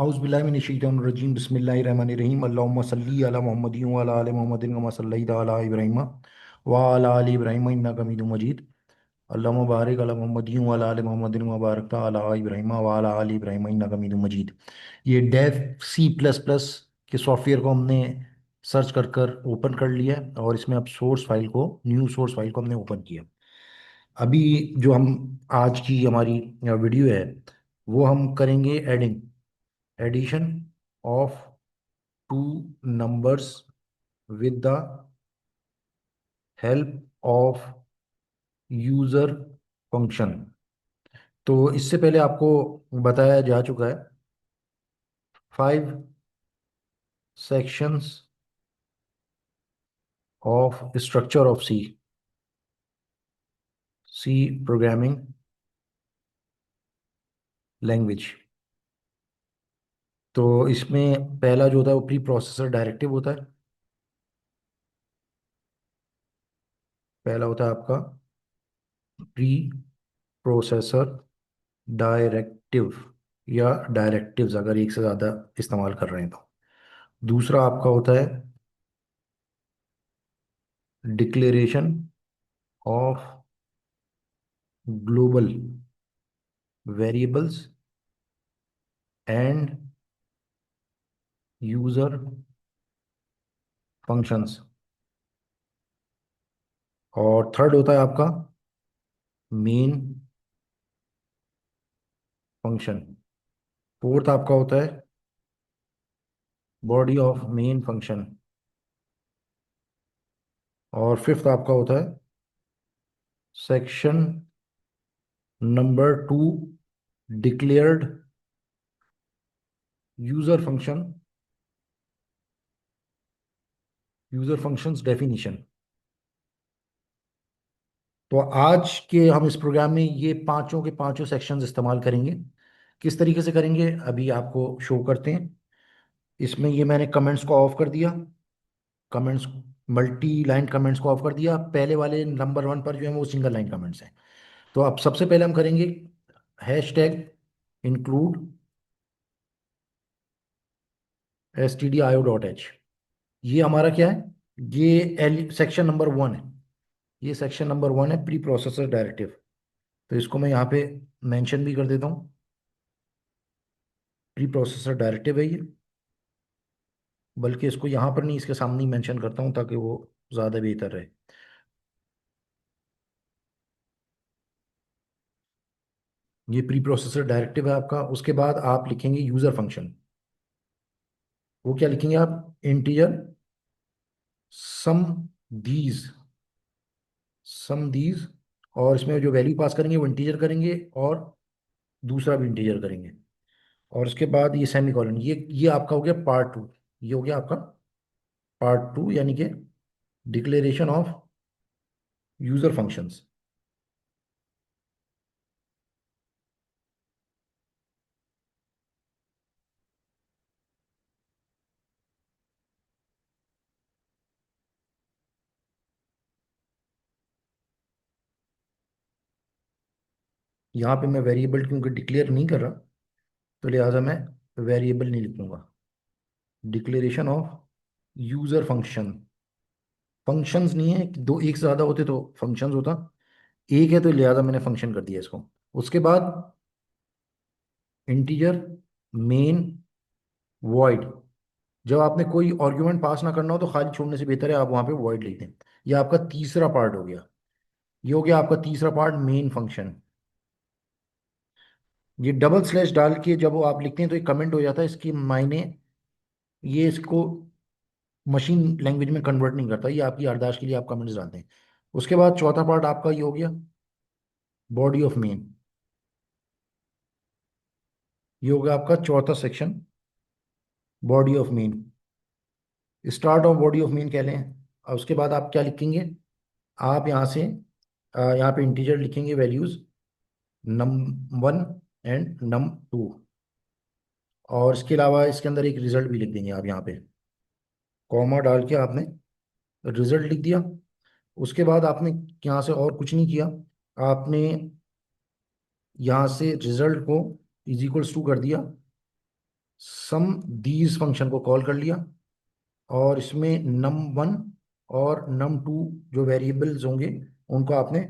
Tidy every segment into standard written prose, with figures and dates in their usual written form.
औज़ुबिल्लाहिमिनश्शैतानिर्रजीम बिस्मिल्लाहिर्रहमानिर्रहीम अल्लाहुम्मा सल्ली अला मुहम्मदिन व अला आलि मुहम्मदिन कमा सल्लैता अला इब्राहीम व अला आलि इब्राहीम इन्नका हमीदुम मजीद। अल्लाहुम्मा बारिक अला मुहम्मदिन व अला आलि मुहम्मदिन व बारकता अला इब्राहीम व अला आलि इब्राहीम इन्नका हमीदुम मजीद। ये डेव C++ के सॉफ्टवेयर को हमने सर्च कर कर ओपन कर लिया है और इसमें अब सोर्स फाइल को, न्यू सोर्स फाइल को हमने ओपन किया। अभी जो हम आज की हमारी वीडियो है वो हम करेंगे addition of two numbers with the help of user function। तो इससे पहले आपको बताया जा चुका है 5 sections of structure of C programming language। तो इसमें पहला जो होता है वो प्री प्रोसेसर डायरेक्टिव होता है। पहला होता है आपका प्री प्रोसेसर डायरेक्टिव या डायरेक्टिव्स, अगर एक से ज़्यादा इस्तेमाल कर रहे हैं तो। दूसरा आपका होता है declaration of global variables and user functions. और थर्ड होता है आपका मेन फंक्शन। फोर्थ आपका होता है बॉडी ऑफ मेन फंक्शन। और फिफ्थ आपका होता है section number 2 declared user function, user functions definition. तो आज के हम इस प्रोग्राम में ये पांचों के पांचों सेक्शंस इस्तेमाल करेंगे। किस तरीके से करेंगे अभी आपको शो करते हैं। इसमें ये मैंने कमेंट्स को ऑफ कर दिया, कमेंट्स, मल्टी लाइन कमेंट्स को ऑफ कर दिया। पहले वाले नंबर 1 पर जो है वो सिंगल लाइन कमेंट्स हैं। तो अब सबसे पहले हम करेंगे हैशटैग इंक्लूड stdio.h। ये हमारा क्या है, ये एल सेक्शन नंबर 1 है। ये सेक्शन नंबर 1 है प्री प्रोसेसर डायरेक्टिव। तो इसको मैं यहाँ पे मेंशन भी कर देता हूँ, प्री प्रोसेसर डायरेक्टिव है ये। बल्कि इसको यहाँ पर नहीं, इसके सामने ही मेंशन करता हूँ ताकि वो ज़्यादा बेहतर रहे। ये प्री प्रोसेसर डायरेक्टिव है आपका। उसके बाद आप लिखेंगे यूज़र फंक्शन। वो क्या लिखेंगे आप, integer sum these, sum these. और इसमें जो वैल्यू पास करेंगे वो इंटीजर करेंगे और दूसरा भी इंटीजर करेंगे। और उसके बाद ये सेमी कॉलन, ये आपका हो गया पार्ट 2। ये हो गया आपका पार्ट 2, यानी कि डिक्लेरेशन ऑफ यूजर फंक्शंस। यहाँ पे मैं वेरिएबल क्योंकि डिक्लेयर नहीं कर रहा, तो लिहाजा मैं वेरिएबल नहीं लिखूंगा। Declaration of user function, functions नहीं है, दो एक से ज्यादा होते तो फंक्शंस होता, एक है तो लिहाजा मैंने फंक्शन कर दिया इसको। उसके बाद इंटीजर मेन वॉइड। जब आपने कोई आर्गुमेंट पास ना करना हो तो खाली छोड़ने से बेहतर है आप वहां पे वॉइड लिख दें। यह आपका तीसरा पार्ट हो गया। ये हो गया आपका तीसरा पार्ट, मेन फंक्शन। ये डबल स्लैश डाल के जब वो आप लिखते हैं तो एक कमेंट हो जाता है, इसके मायने ये इसको मशीन लैंग्वेज में कन्वर्ट नहीं करता, ये आपकी याददाश्त के लिए आप कमेंट्स डालते हैं। उसके बाद चौथा पार्ट आपका ये हो गया बॉडी ऑफ मेन। ये हो गया आपका चौथा section, body of main, start of body of main कह लें। और उसके बाद आप क्या लिखेंगे, आप यहाँ से यहाँ पे इंटीजर लिखेंगे वैल्यूज num1 एंड num2। और इसके अलावा इसके अंदर एक रिजल्ट भी लिख देंगे आप यहाँ पे, कॉमा डाल के आपने रिजल्ट लिख दिया। उसके बाद आपने यहाँ से और कुछ नहीं किया, आपने यहाँ से रिजल्ट को इज इक्वल्स टू कर दिया सम दीज फंक्शन को कॉल कर लिया, और इसमें नम वन और नम टू जो वेरिएबल्स होंगे उनको आपने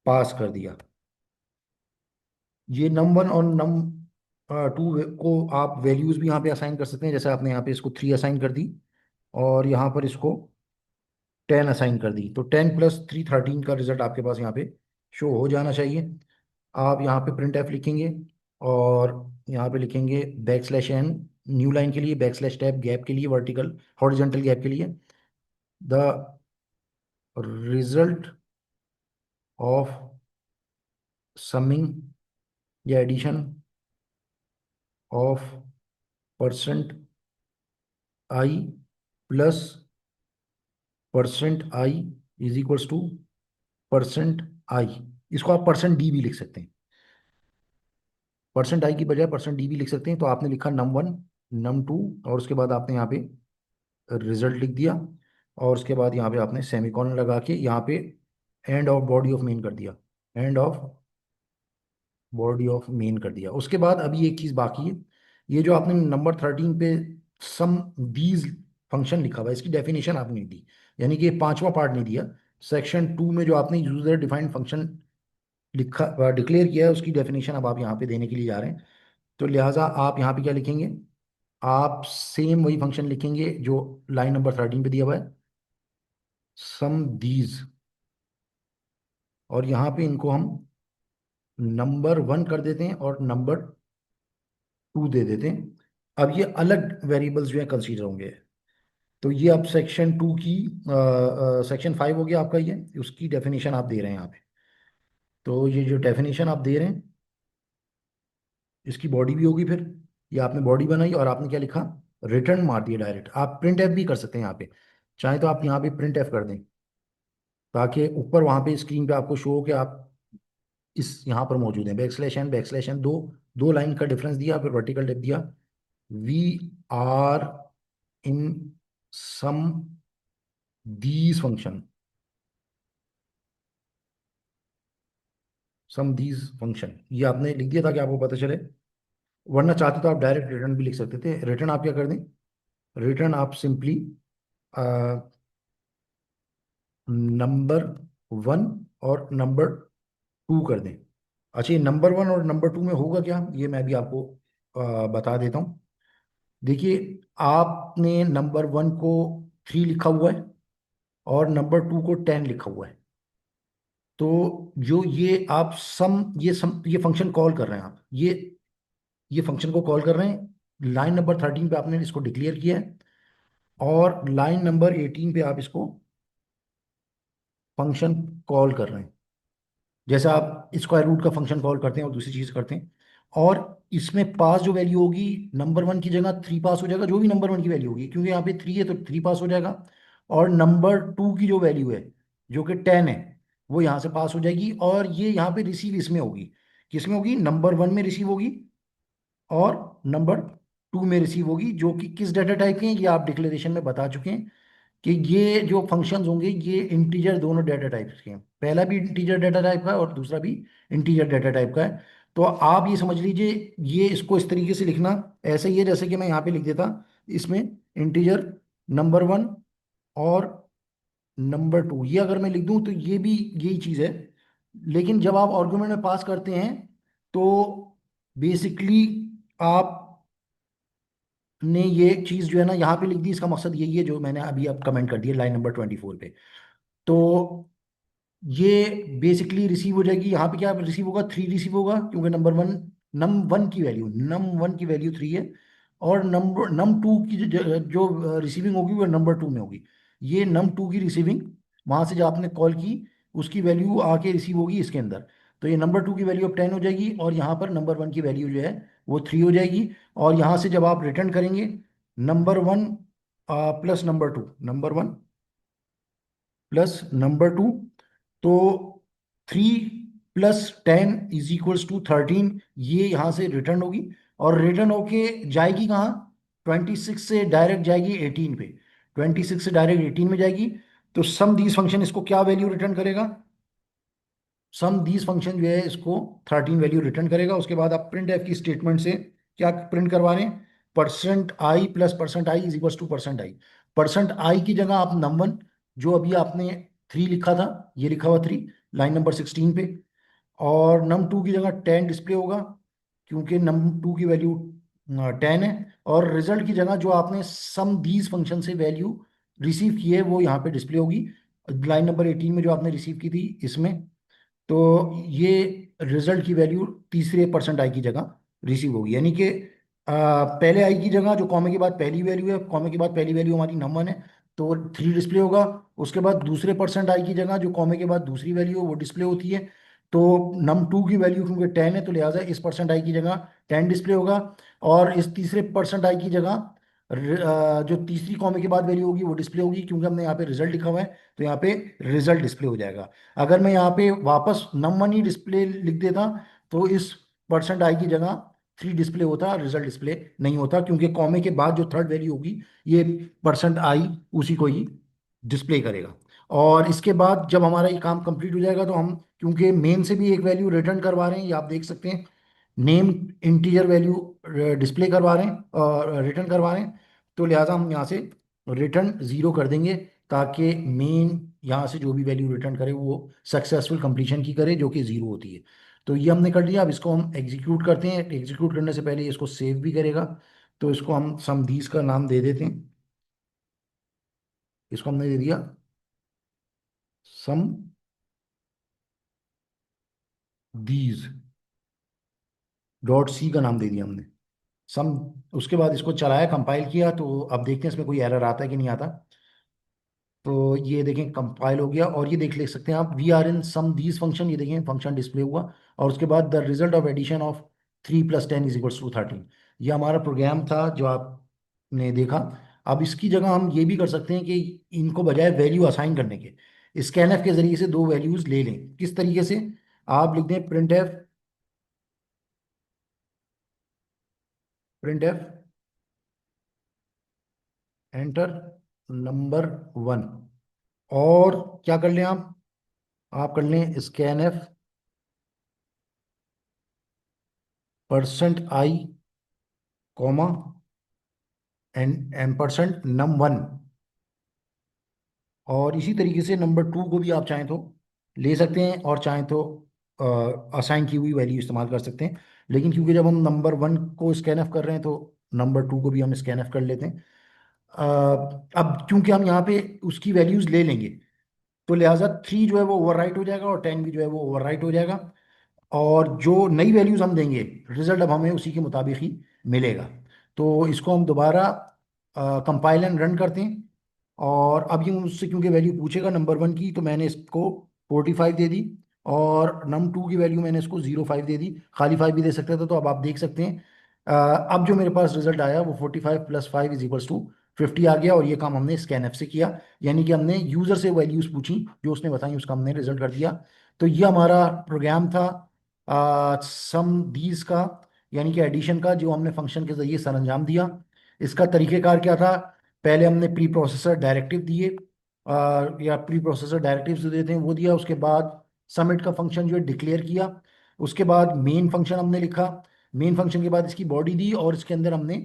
पास कर दिया। ये नम वन और नम टू को आप वैल्यूज भी यहाँ पे असाइन कर सकते हैं, जैसे आपने यहाँ पे इसको 3 असाइन कर दी और यहाँ पर इसको 10 असाइन कर दी, तो 10 + 3 13 का रिजल्ट आपके पास यहाँ पे शो हो जाना चाहिए। आप यहाँ पे प्रिंट एफ लिखेंगे और यहाँ पे लिखेंगे बैकस्लैश n, न्यू लाइन के लिए बैकस्लैश टैब, गैप के लिए वर्टिकल हॉरिजॉन्टल गैप के लिए, द रिजल्ट ऑफ समिंग या addition of %i plus %i is equals to %i। इसको आप %d भी लिख सकते हैं, %i की बजाय %d भी लिख सकते हैं। तो आपने लिखा नम वन, नम टू, और उसके बाद आपने यहाँ पे रिजल्ट लिख दिया, और उसके बाद यहाँ पे आपने सेमीकोलन लगा के यहाँ पे end of body of main कर दिया, end of body of main कर दिया। उसके बाद अभी एक चीज़ बाकी है, ये जो आपने नंबर 13 पे सम दीज फंक्शन लिखा हुआ है, इसकी डेफिनेशन आपने नहीं दी, यानी कि ये पांचवा पार्ट नहीं दिया। सेक्शन 2 में जो आपने यूजर डिफाइंड फंक्शन लिखा डिक्लेयर किया है, उसकी डेफिनेशन अब आप यहाँ पे देने के लिए जा रहे हैं। तो लिहाजा आप यहाँ पे क्या लिखेंगे, आप सेम वही फंक्शन लिखेंगे जो लाइन नंबर 13 पे दिया हुआ है, सम दीज, और यहाँ पे इनको हम नंबर 1 कर देते हैं और नंबर 2 दे देते हैं। अब ये अलग वेरिएबल्स जो है कंसीडर होंगे। तो ये अब सेक्शन 2 की सेक्शन 5 हो गया आपका, ये उसकी डेफिनेशन आप दे रहे हैं यहाँ पे। तो ये जो डेफिनेशन आप दे रहे हैं, इसकी बॉडी भी होगी फिर। ये आपने बॉडी बनाई और आपने क्या लिखा, रिटर्न मार दिया डायरेक्ट। आप प्रिंट एफ भी कर सकते हैं यहाँ पे, चाहे तो आप यहाँ पे प्रिंट एफ कर दें, ताकि ऊपर वहां पे स्क्रीन पे आपको शो हो कि आप इस यहाँ पर मौजूद हैं। बैकस्लैश एन दो दो लाइन का डिफरेंस दिया, फिर वर्टिकल टेप दिया, we are in sum these function, sum these function ये आपने लिख दिया ताकि आपको पता चले। वरना चाहते तो आप डायरेक्ट रिटर्न भी लिख सकते थे। रिटर्न आप क्या कर दें, रिटर्न आप सिंपली नंबर 1 और नंबर 2 कर दें। अच्छा, ये नंबर 1 और नंबर 2 में होगा क्या, ये मैं भी आपको बता देता हूँ। देखिए, आपने नंबर 1 को 3 लिखा हुआ है और नंबर 2 को 10 लिखा हुआ है। तो जो ये आप सम ये फंक्शन कॉल कर रहे हैं, आप ये फंक्शन को कॉल कर रहे हैं, लाइन नंबर 13 पे आपने इसको डिक्लेयर किया है, और लाइन नंबर 18 पे आप इसको फंक्शन कॉल कर रहे हैं। जैसे आप स्क्वायर रूट का फंक्शन कॉल करते हैं और दूसरी चीज करते हैं। और इसमें पास जो वैल्यू होगी, नंबर 1 की जगह 3 पास हो जाएगा, जो भी नंबर 1 की वैल्यू होगी, क्योंकि यहाँ पे 3 है तो 3 पास हो जाएगा। और नंबर 2 की जो वैल्यू है, जो कि 10 है, वो यहाँ से पास हो जाएगी, और ये यहाँ पे रिसीव इसमें होगी। किसमें होगी, नंबर 1 में रिसीव होगी और नंबर 2 में रिसीव होगी, जो कि किस डाटा टाइप के हैं ये आप डिक्लेरेशन में बता चुके हैं कि ये जो फंक्शंस होंगे ये इंटीजर दोनों डाटा टाइप्स के हैं। पहला भी इंटीजर डाटा टाइप का है और दूसरा भी इंटीजर डाटा टाइप का है। तो आप ये समझ लीजिए, ये इसको इस तरीके से लिखना ऐसे ही है जैसे कि मैं यहाँ पे लिख देता, इसमें इंटीजर नंबर 1 और नंबर 2, ये अगर मैं लिख दूं तो ये भी यही चीज़ है। लेकिन जब आप आर्गुमेंट में पास करते हैं तो बेसिकली आप ने ये चीज़ जो है ना यहाँ पे लिख दी, इसका मकसद यही है जो मैंने अभी अब कमेंट कर दिया लाइन नंबर 24 पे। तो ये बेसिकली रिसीव हो जाएगी, यहाँ पे क्या रिसीव होगा, 3 रिसीव होगा, क्योंकि नंबर वन की वैल्यू 3 है, और नम टू की जो रिसीविंग होगी वो नंबर 2 में होगी। ये नम 2 की रिसीविंग वहां से जो आपने कॉल की, उसकी वैल्यू आके रिसीव होगी इसके अंदर। तो ये नंबर 2 की वैल्यू अब 10 हो जाएगी, और यहाँ पर नंबर 1 की वैल्यू जो है वो 3 हो जाएगी। और यहाँ से जब आप रिटर्न करेंगे number 1 plus number 1 plus number 2, तो 3 + 10 = 13, ये यहाँ से रिटर्न होगी। और रिटर्न होके जाएगी कहाँ, 26 से डायरेक्ट जाएगी 18 पे, 26 से डायरेक्ट 18 में जाएगी। तो सम दीज फंक्शन इसको क्या वैल्यू रिटर्न करेगा, सम दीज फंक्शन जो है इसको 13 वैल्यू रिटर्न करेगा। उसके बाद आप प्रिंट एफ की स्टेटमेंट से क्या प्रिंट करवा रहे हैं, %i+% i is equal to %i। %i की जगह आप नम 1, जो अभी आपने 3 लिखा था, ये लिखा हुआ 3 लाइन नंबर 16 पे, और num2 की जगह 10 डिस्प्ले होगा, क्योंकि num2 की वैल्यू 10 है। और रिजल्ट की जगह जो आपने सम दीज फंक्शन से वैल्यू रिसीव की है वो यहाँ पे डिस्प्ले होगी, लाइन नंबर 18 में जो आपने रिसीव की थी इसमें। तो ये रिजल्ट की वैल्यू तीसरे %i की जगह रिसीव होगी, यानी कि पहले आई की जगह जो कॉमे के बाद पहली वैल्यू है, कॉमे के बाद पहली वैल्यू हमारी num 1 है, तो 3 डिस्प्ले होगा। उसके बाद दूसरे %i की जगह जो कॉमे के बाद दूसरी वैल्यू है वो डिस्प्ले होती है। तो num2 की वैल्यू क्योंकि 10 है, तो लिहाजा इस %i की जगह 10 डिस्प्ले होगा। और इस तीसरे %i की जगह जो तीसरी कॉमे के बाद वैल्यू होगी वो डिस्प्ले होगी, क्योंकि हमने यहाँ पे रिजल्ट लिखा हुआ है, तो यहाँ पे रिजल्ट डिस्प्ले हो जाएगा। अगर मैं यहाँ पे वापस num 1 ही डिस्प्ले लिख देता, तो इस %i की जगह 3 डिस्प्ले होता, रिजल्ट डिस्प्ले नहीं होता, क्योंकि कॉमे के बाद जो थर्ड वैल्यू होगी ये %i उसी को ही डिस्प्ले करेगा। और इसके बाद जब हमारा ये काम कंप्लीट हो जाएगा, तो हम क्योंकि मेन से भी एक वैल्यू रिटर्न करवा रहे हैं, ये आप देख सकते हैं, नेम इंटीजर वैल्यू डिस्प्ले करवा रहे हैं और रिटर्न करवा रहे हैं, तो लिहाजा हम यहाँ से रिटर्न 0 कर देंगे, ताकि मेन यहाँ से जो भी वैल्यू रिटर्न करे वो सक्सेसफुल कंप्लीशन की करे, जो कि 0 होती है। तो ये हमने कर लिया। अब इसको हम एग्जीक्यूट करते हैं। एग्जीक्यूट करने से पहले इसको सेव भी करेगा, तो इसको हम समदीस का नाम दे देते हैं। इसको हमने दे दिया सम दीज .c का नाम दे दिया हमने सम। उसके बाद इसको चलाया, कंपाइल किया, तो अब देखते हैं इसमें कोई एरर आता है कि नहीं आता। तो ये देखें कंपाइल हो गया, और ये देख ले सकते हैं आप, we are in sum these function, ये देखें फंक्शन डिस्प्ले हुआ। और उसके बाद the result of addition of 3 + 10 is equals to 13। ये हमारा प्रोग्राम था जो आपने देखा। अब इसकी जगह हम ये भी कर सकते हैं कि इनको बजाय वैल्यू असाइन करने के, स्कैनएफ के जरिए से दो वैल्यूज ले लें। किस तरीके से? आप लिख दें प्रिंट एफ एंटर नंबर 1। और क्या कर लें आप कर लें scan F %i comma %num 1। और इसी तरीके से नंबर 2 को भी आप चाहें तो ले सकते हैं, और चाहें तो असाइन की हुई वैल्यू इस्तेमाल कर सकते हैं। लेकिन क्योंकि जब हम नंबर 1 को स्कैन एफ कर रहे हैं, तो नंबर 2 को भी हम स्कैन एफ कर लेते हैं। अब क्योंकि हम यहाँ पे उसकी वैल्यूज ले लेंगे, तो लिहाजा 3 जो है वो ओवरराइट हो जाएगा, और 10 भी जो है वो ओवरराइट हो जाएगा। और जो नई वैल्यूज हम देंगे, रिजल्ट अब हमें उसी के मुताबिक ही मिलेगा। तो इसको हम दोबारा कंपाइल एंड रन करते हैं। और अब ये मुझसे क्योंकि वैल्यू पूछेगा नंबर 1 की, तो मैंने इसको 45 दे दी, और num 2 की वैल्यू मैंने इसको 0.5 दे दी। खाली 5 भी दे सकता था। तो अब आप देख सकते हैं, अब जो मेरे पास रिजल्ट आया वो 45 + 5 इज इक्वल्स टू 50 आ गया। और ये काम हमने स्कैन एफ से किया, यानी कि हमने यूजर से वैल्यूज पूछी, जो उसने बताई उसका हमने रिजल्ट कर दिया। तो ये हमारा प्रोग्राम था सम दीज का, यानी कि एडिशन का, जो हमने फंक्शन के जरिए सर अंजाम दिया। इसका तरीकेकार क्या था? पहले हमने प्री प्रोसेसर डायरेक्टिव दिए, या प्री प्रोसेसर डायरेक्टिव जो देते हैं वो दिया। उसके बाद सबमिट का फंक्शन जो है डिक्लेयर किया। उसके बाद मेन फंक्शन हमने लिखा। मेन फंक्शन के बाद इसकी बॉडी दी, और इसके अंदर हमने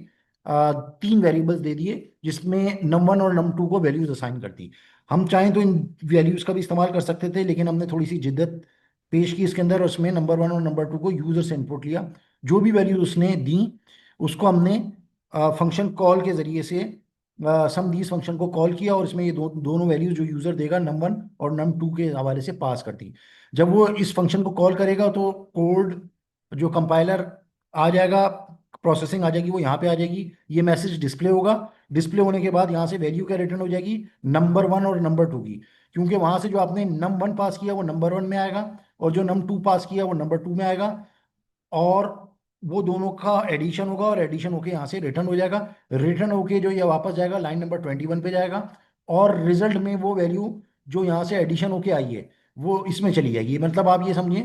3 वेरिएबल्स दे दिए, जिसमें num 1 और num 2 को वैल्यूज असाइन कर दी। हम चाहें तो इन वैल्यूज का भी इस्तेमाल कर सकते थे, लेकिन हमने थोड़ी सी जिद्दत पेश की इसके अंदर, और उसमें नंबर 1 और नंबर 2 को यूजर से इनपुट लिया। जो भी वैल्यूज उसने दी, उसको हमने फंक्शन कॉल के जरिए से सम दीज फंक्शन को कॉल किया, और इसमें ये दोनों वैल्यूज जो यूजर देगा num 1 और num 2 के हवाले से पास कर दी। जब वो इस फंक्शन को कॉल करेगा, तो कोड जो कंपाइलर आ जाएगा, प्रोसेसिंग आ जाएगी, वो यहाँ पे आ जाएगी, ये मैसेज डिस्प्ले होगा। डिस्प्ले होने के बाद यहाँ से वैल्यू क्या रिटर्न हो जाएगी? नंबर 1 और नंबर 2 की, क्योंकि वहां से जो आपने num 1 पास किया वो नंबर 1 में आएगा, और जो num 2 पास किया वो नंबर 2 में आएगा। और वो दोनों का एडिशन होगा, और एडिशन होके यहाँ से रिटर्न हो जाएगा। रिटर्न होके जो ये वापस जाएगा, लाइन नंबर 21 पे जाएगा, और रिजल्ट में वो वैल्यू जो यहाँ से एडिशन होके आई है वो इसमें चली जाएगी। मतलब आप ये समझिए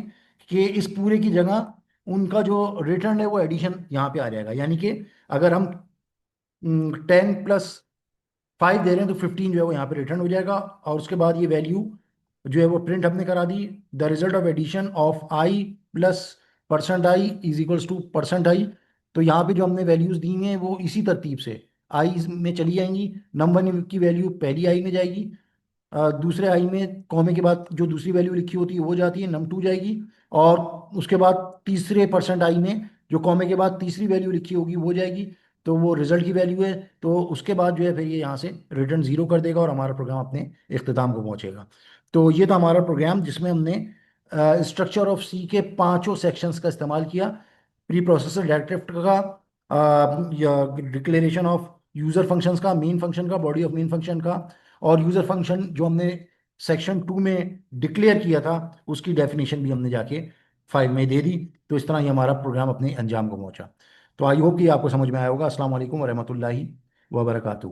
कि इस पूरे की जगह उनका जो रिटर्न है वो एडिशन यहाँ पे आ जाएगा। यानी कि अगर हम 10 + 5 दे रहे हैं, तो 15 जो है वो यहाँ पे रिटर्न हो जाएगा। और उसके बाद ये वैल्यू जो है वो प्रिंट हमने करा दी, the result of addition of i plus %i is equals to %i। तो यहाँ पे जो हमने वैल्यूज दी हैं वो इसी तरतीब से आई में चली जाएंगी। नंबर की वैल्यू पहली आई में जाएगी, दूसरे आई में कॉमे के बाद जो दूसरी वैल्यू लिखी होती है वो जाती है, num2 जाएगी। और उसके बाद तीसरे परसेंट आई में जो कॉमे के बाद तीसरी वैल्यू लिखी होगी वो जाएगी, तो वो रिजल्ट की वैल्यू है। तो उसके बाद जो है फिर ये यहाँ से रिटर्न जीरो कर देगा और हमारा प्रोग्राम अपने इख्तिताम को पहुंचेगा। तो ये था हमारा प्रोग्राम जिसमें हमने स्ट्रक्चर ऑफ सी के पांचों सेक्शंस का इस्तेमाल किया। प्री प्रोसेसर डायरेक्टिव का, या डिक्लेरेशन ऑफ यूजर फंक्शंस का, मेन फंक्शन का, बॉडी ऑफ मेन फंक्शन का, और यूजर फंक्शन जो हमने सेक्शन 2 में डिक्लेयर किया था उसकी डेफिनेशन भी हमने जाके फाइल में दे दी। तो इस तरह ये हमारा प्रोग्राम अपने अंजाम को पहुंचा। तो आई होप कि आपको समझ में आया होगा। अस्सलाम वालेकुम वरहमतुल्लाहि वबरकातुहू।